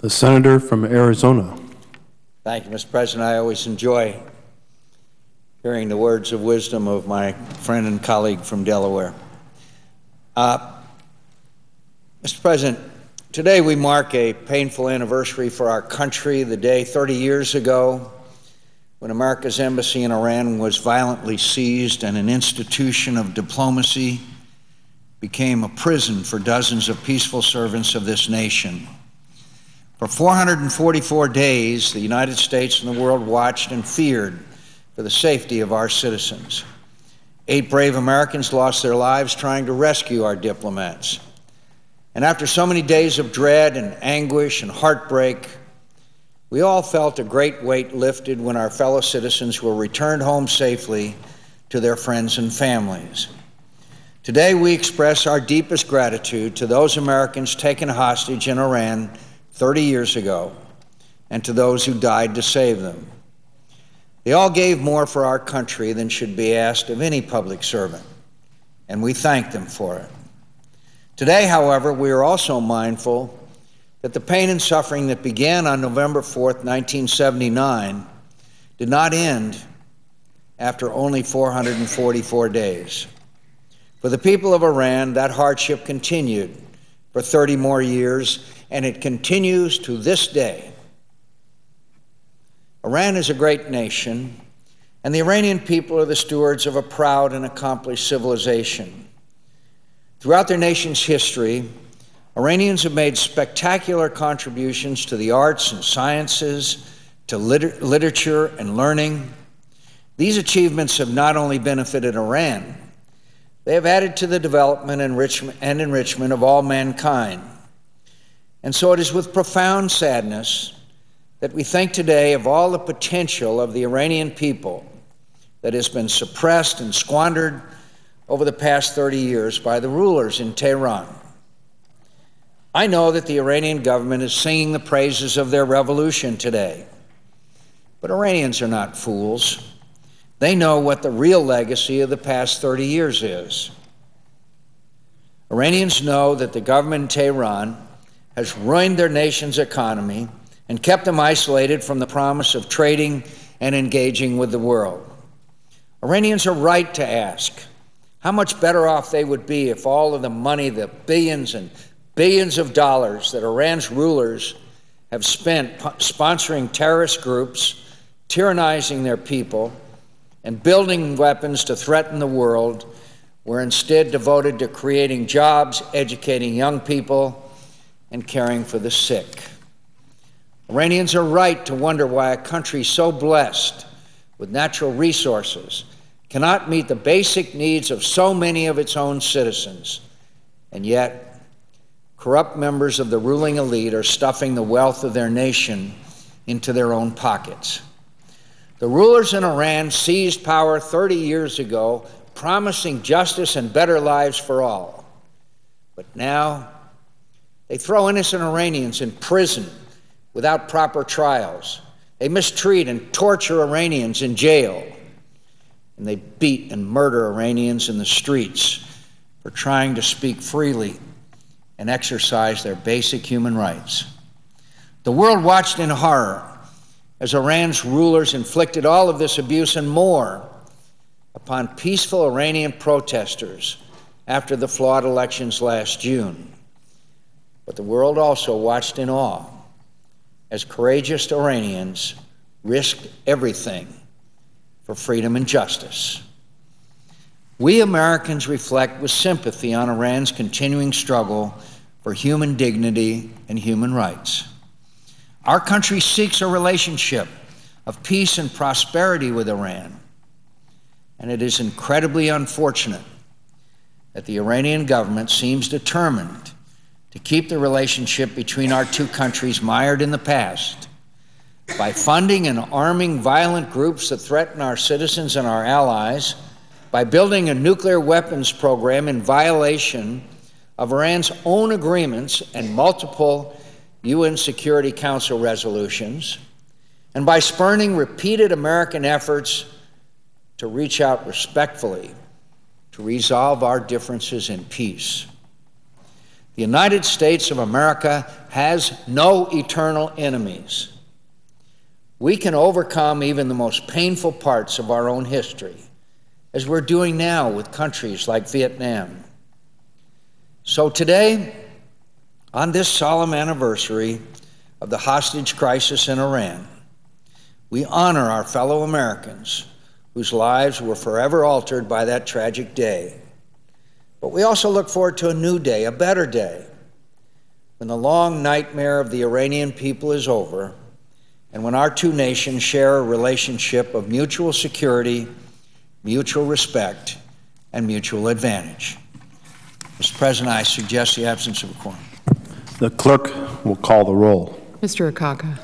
The senator from Arizona. Thank you, Mr. President. I always enjoy hearing the words of wisdom of my friend and colleague from Delaware. Mr. President, today we mark a painful anniversary for our country, the day 30 years ago when America's embassy in Iran was violently seized and an institution of diplomacy became a prison for dozens of peaceful servants of this nation. For 444 days, the United States and the world watched and feared for the safety of our citizens. 8 brave Americans lost their lives trying to rescue our diplomats. And after so many days of dread and anguish and heartbreak, we all felt a great weight lifted when our fellow citizens were returned home safely to their friends and families. Today, we express our deepest gratitude to those Americans taken hostage in Iran 30 years ago, and to those who died to save them. They all gave more for our country than should be asked of any public servant, and we thank them for it. Today, however, we are also mindful that the pain and suffering that began on November 4th, 1979, did not end after only 444 days. For the people of Iran, that hardship continued for 30 more years, and it continues to this day. Iran is a great nation, and the Iranian people are the stewards of a proud and accomplished civilization. Throughout their nation's history, Iranians have made spectacular contributions to the arts and sciences, to literature and learning. These achievements have not only benefited Iran, they have added to the development and enrichment of all mankind. And so it is with profound sadness that we think today of all the potential of the Iranian people that has been suppressed and squandered over the past 30 years by the rulers in Tehran. I know that the Iranian government is singing the praises of their revolution today, but Iranians are not fools. They know what the real legacy of the past 30 years is. Iranians know that the government in Tehran has ruined their nation's economy and kept them isolated from the promise of trading and engaging with the world. Iranians are right to ask how much better off they would be if all of the money, the billions and billions of dollars that Iran's rulers have spent sponsoring terrorist groups, tyrannizing their people, and building weapons to threaten the world, were instead devoted to creating jobs, educating young people, and caring for the sick. Iranians are right to wonder why a country so blessed with natural resources cannot meet the basic needs of so many of its own citizens, and yet corrupt members of the ruling elite are stuffing the wealth of their nation into their own pockets. The rulers in Iran seized power 30 years ago, promising justice and better lives for all. But now they throw innocent Iranians in prison without proper trials. They mistreat and torture Iranians in jail. And they beat and murder Iranians in the streets for trying to speak freely and exercise their basic human rights. The world watched in horror as Iran's rulers inflicted all of this abuse and more upon peaceful Iranian protesters after the flawed elections last June. But the world also watched in awe as courageous Iranians risked everything for freedom and justice. We Americans reflect with sympathy on Iran's continuing struggle for human dignity and human rights. Our country seeks a relationship of peace and prosperity with Iran, and it is incredibly unfortunate that the Iranian government seems determined to keep the relationship between our two countries mired in the past by funding and arming violent groups that threaten our citizens and our allies, by building a nuclear weapons program in violation of Iran's own agreements and multiple UN Security Council resolutions, and by spurning repeated American efforts to reach out respectfully to resolve our differences in peace. The United States of America has no eternal enemies. We can overcome even the most painful parts of our own history, as we're doing now with countries like Vietnam. So today, on this solemn anniversary of the hostage crisis in Iran, we honor our fellow Americans whose lives were forever altered by that tragic day. But we also look forward to a new day, a better day, when the long nightmare of the Iranian people is over, and when our two nations share a relationship of mutual security, mutual respect, and mutual advantage. Mr. President, I suggest the absence of a quorum. The clerk will call the roll. Mr. Akaka.